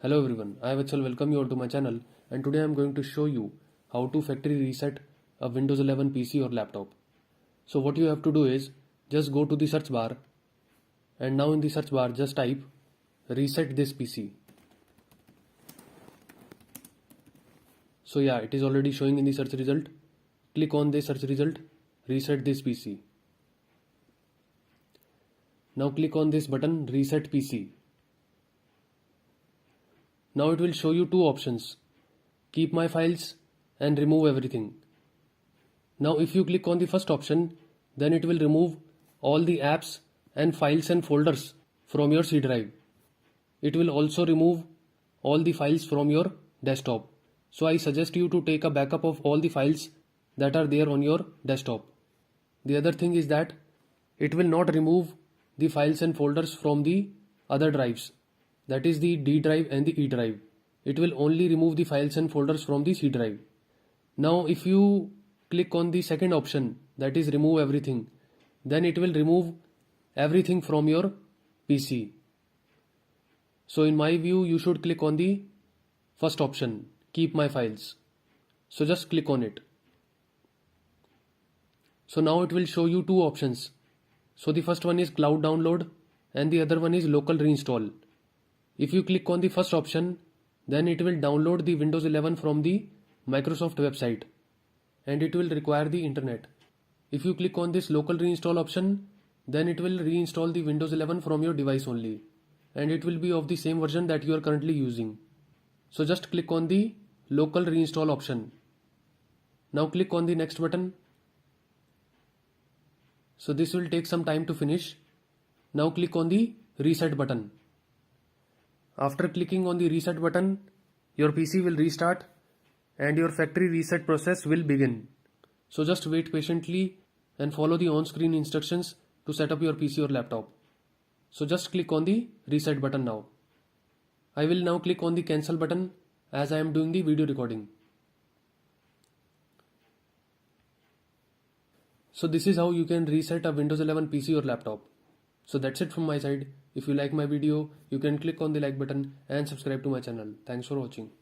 Hello everyone, I Vatsal welcome you all to my channel, and today I am going to show you how to factory reset a Windows 11 PC or laptop. So what you have to do is just go to the search bar, and now in the search bar just type reset this PC. So yeah, it is already showing in the search result. Click on the search result, reset this PC. Now click on this button, reset PC. Now it will show you two options, keep my files and remove everything. Now if you click on the first option, then it will remove all the apps and files and folders from your C drive. It will also remove all the files from your desktop. So I suggest you to take a backup of all the files that are there on your desktop. The other thing is that it will not remove the files and folders from the other drives, that is the D drive and the E drive. It will only remove the files and folders from the C drive. Now if you click on the second option, that is remove everything, then it will remove everything from your PC. So in my view, you should click on the first option, keep my files. So just click on it. So now it will show you two options. So the first one is cloud download and the other one is local reinstall. If you click on the first option, then it will download the Windows 11 from the Microsoft website and it will require the internet. If you click on this local reinstall option, then it will reinstall the Windows 11 from your device only, and it will be of the same version that you are currently using. So just click on the local reinstall option. Now click on the next button. So this will take some time to finish. Now click on the reset button. After clicking on the reset button, your PC will restart and your factory reset process will begin. So just wait patiently and follow the on-screen instructions to set up your PC or laptop. So just click on the reset button now. I will now click on the cancel button as I am doing the video recording. So this is how you can reset a Windows 11 PC or laptop. So that's it from my side. If you like my video, you can click on the like button and subscribe to my channel. Thanks for watching.